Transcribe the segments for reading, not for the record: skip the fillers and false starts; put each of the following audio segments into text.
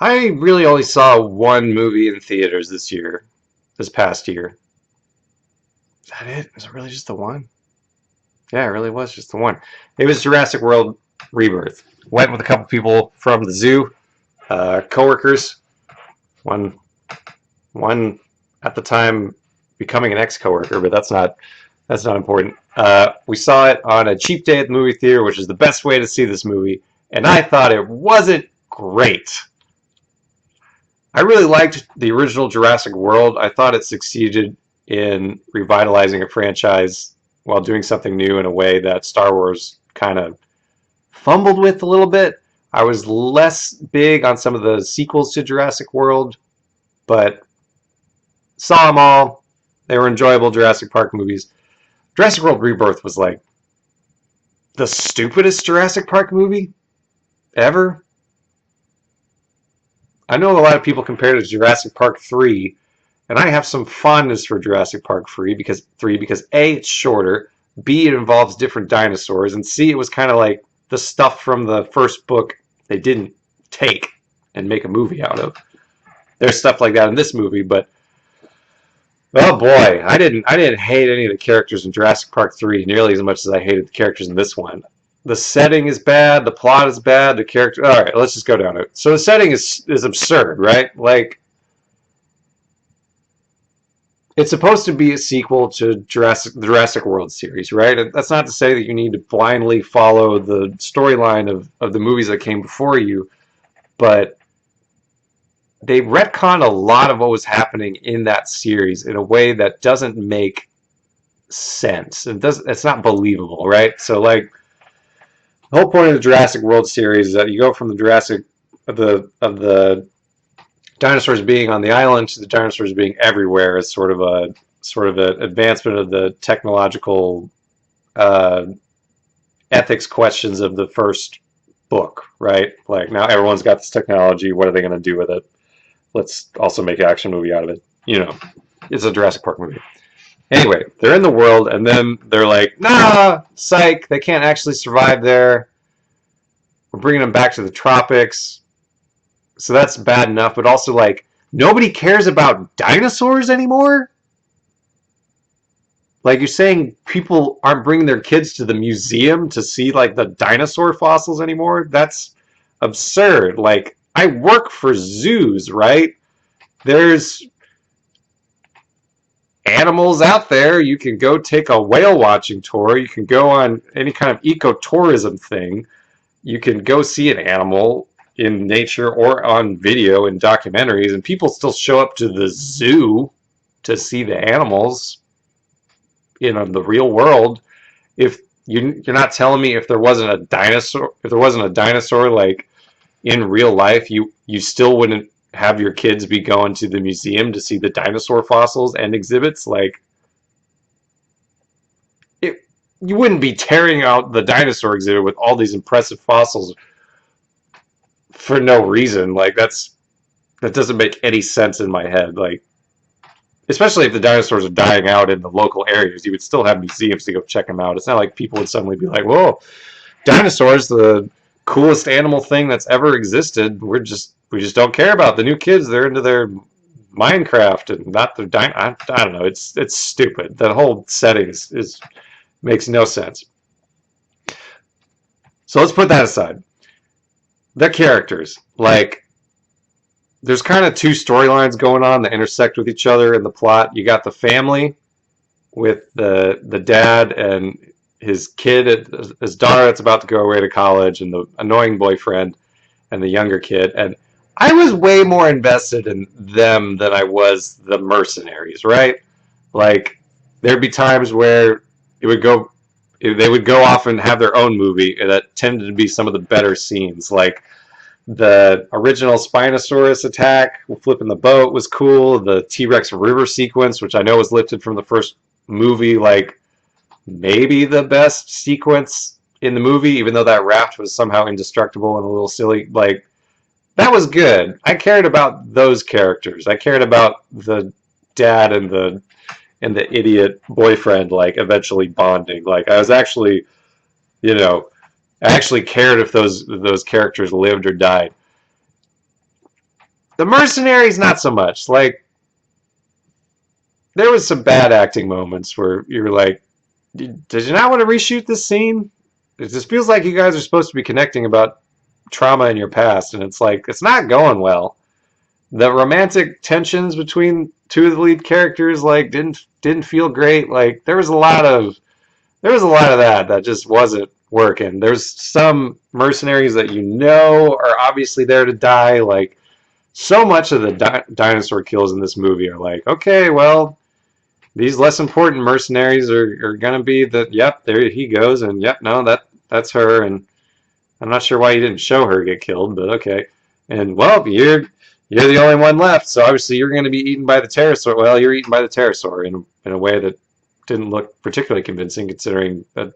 I really only saw one movie in theaters this past year. Is that it? Was it really just the one? Yeah, it really was just the one. It was Jurassic World Rebirth. Went with a couple people from the zoo, coworkers. One, one at the time becoming an ex-coworker, but that's not important. We saw it on a cheap day at the movie theater, which is the best way to see this movie, and I thought it wasn't great. I really liked the original Jurassic World. I thought it succeeded in revitalizing a franchise while doing something new in a way that Star Wars kind of fumbled with a little bit. I was less big on some of the sequels to Jurassic World, but saw them all. They were enjoyable Jurassic Park movies. Jurassic World Rebirth was like the stupidest Jurassic Park movie ever. I know a lot of people compare it to Jurassic Park 3, and I have some fondness for Jurassic Park 3 because A, it's shorter, B, it involves different dinosaurs, and C, it was kind of like the stuff from the first book they didn't take and make a movie out of. There's stuff like that in this movie, but oh boy, I didn't hate any of the characters in Jurassic Park 3 nearly as much as I hated the characters in this one. The setting is bad, the plot is bad, the character. All right, let's just go down it. So the setting is absurd, right? Like it's supposed to be a sequel to the Jurassic World series, right? And that's not to say that you need to blindly follow the storyline of the movies that came before you, but they retconned a lot of what was happening in that series in a way that doesn't make sense. It's not believable, right? So like the whole point of the Jurassic World series is that you go from the Jurassic of the dinosaurs being on the island to the dinosaurs being everywhere as sort of an advancement of the technological uh, ethics questions of the first book, right? Like now everyone's got this technology. What are they going to do with it? Let's also make an action movie out of it. You know, it's a Jurassic Park movie. Anyway, they're in the world, and then they're like, nah, psych, they can't actually survive there. We're bringing them back to the tropics. So that's bad enough, but also, like, nobody cares about dinosaurs anymore? Like, you're saying people aren't bringing their kids to the museum to see, like, the dinosaur fossils anymore? That's absurd. Like, I work for zoos, right? There's animals out there. You can go take a whale watching tour. You can go on any kind of ecotourism thing. You can go see an animal in nature or on video in documentaries, and people still show up to the zoo to see the animals in the real world. If you're not telling me if there wasn't a dinosaur like in real life, you still wouldn't have your kids be going to the museum to see the dinosaur fossils and exhibits. Like it, you wouldn't be tearing out the dinosaur exhibit with all these impressive fossils for no reason. Like that doesn't make any sense in my head. Like especially if the dinosaurs are dying out in the local areas, you would still have museums to go check them out. It's not like people would suddenly be like, "Whoa, dinosaurs, the coolest animal thing that's ever existed. We just don't care about the new kids. They're into their Minecraft and not their I don't know. It's stupid. That whole setting is makes no sense. So let's put that aside. The characters, like, there's kind of two storylines going on that intersect with each other in the plot. You got the family with the dad and his kid, his daughter that's about to go away to college, and the annoying boyfriend and the younger kid. And I was way more invested in them than I was the mercenaries, right? Like there'd be times where it would go they would go off and have their own movie that tended to be some of the better scenes. Like the original Spinosaurus attack, flipping the boat was cool. The T-Rex river sequence, which I know was lifted from the first movie, like maybe the best sequence in the movie, even though that raft was somehow indestructible and a little silly. Like that was good. I cared about those characters. I cared about the dad and the idiot boyfriend like eventually bonding. Like I was actually, you know, I actually cared if those characters lived or died. The mercenaries, not so much. Like, there was some bad acting moments where you were like, did you not want to reshoot this scene? It just feels like you guys are supposed to be connecting about trauma in your past, and it's like, it's not going well. The romantic tensions between two of the lead characters like didn't feel great. Like there was a lot of that just wasn't working. There's some mercenaries that you know are obviously there to die. Like so much of the dinosaur kills in this movie are like, okay, well, these less important mercenaries are gonna be the yep, there he goes, and yep, no, that's her, and I'm not sure why you didn't show her get killed, but okay. And well, you're the only one left, so obviously you're going to be eaten by the pterosaur. Well, you're eaten by the pterosaur in a way that didn't look particularly convincing, considering that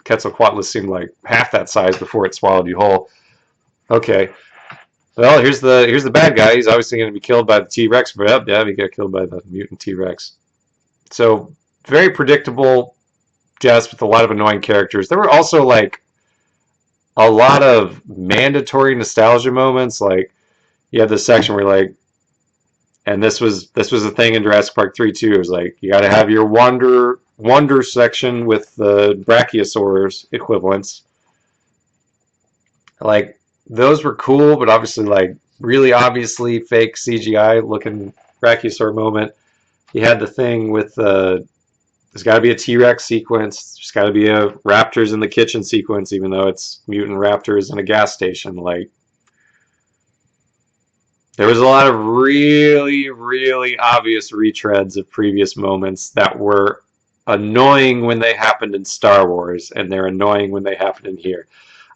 Quetzalcoatlus seemed like half that size before it swallowed you whole. Okay, well here's the bad guy. He's obviously going to be killed by the T-Rex, but yeah, he got killed by the mutant T-Rex. So very predictable, just with a lot of annoying characters. There were also like a lot of mandatory nostalgia moments. Like you have this section where like, and this was a thing in Jurassic Park 3 too. It was like you got to have your wonder section with the brachiosaurs equivalents. Like those were cool, but obviously like really obviously fake CGI looking brachiosaur moment. You had the thing with there's got to be a T-Rex sequence. There's got to be a raptors in the kitchen sequence, even though it's mutant raptors in a gas station. Like there was a lot of really, really obvious retreads of previous moments that were annoying when they happened in Star Wars, and they're annoying when they happened in here.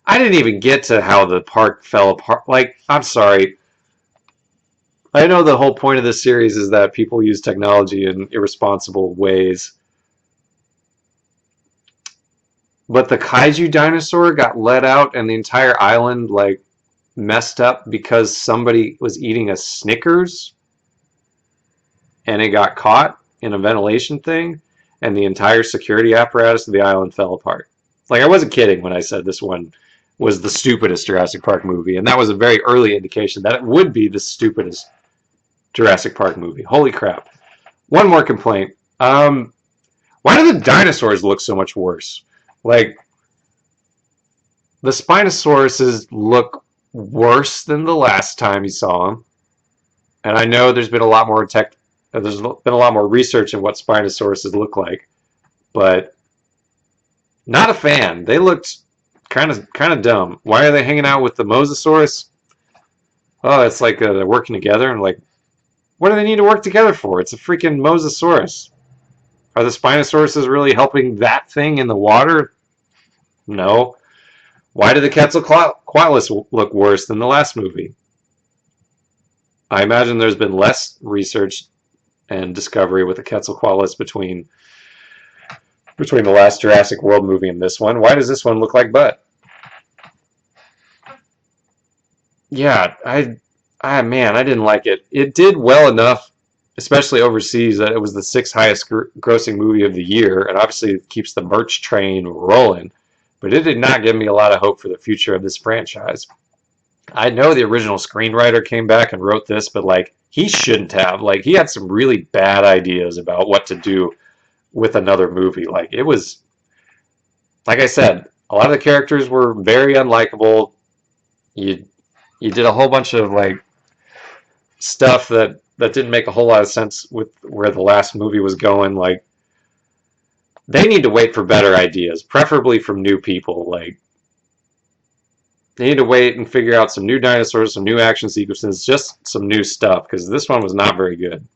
I didn't even get to how the park fell apart. Like, I'm sorry. I know the whole point of this series is that people use technology in irresponsible ways. But the kaiju dinosaur got let out and the entire island, like, messed up because somebody was eating a Snickers and it got caught in a ventilation thing, and the entire security apparatus of the island fell apart. Like, I wasn't kidding when I said this one was the stupidest Jurassic Park movie, and that was a very early indication that it would be the stupidest Jurassic Park movie. Holy crap. One more complaint. Why do the dinosaurs look so much worse? Like, the Spinosauruses look worse than the last time you saw them. And I know there's been a lot more there's been a lot more research in what Spinosauruses look like, but not a fan. They looked kind of dumb. Why are they hanging out with the Mosasaurus? Oh, it's like they're working together, and like, what do they need to work together for? It's a freaking Mosasaurus. Are the Spinosauruses really helping that thing in the water? No. Why did the Quetzalcoatlus look worse than the last movie? I imagine there's been less research and discovery with the Quetzalcoatlus between the last Jurassic World movie and this one. Why does this one look like butt? Yeah, man, I didn't like it. It did well enough, especially overseas, that it was the sixth highest grossing movie of the year, and obviously it keeps the merch train rolling. But it did not give me a lot of hope for the future of this franchise. I know the original screenwriter came back and wrote this, but like he shouldn't have. Like he had some really bad ideas about what to do with another movie. Like it was, like I said, a lot of the characters were very unlikable. You you did a whole bunch of like stuff that didn't make a whole lot of sense with where the last movie was going. Like they need to wait for better ideas, preferably from new people. Like they need to wait and figure out some new dinosaurs, some new action sequences, just some new stuff, because this one was not very good.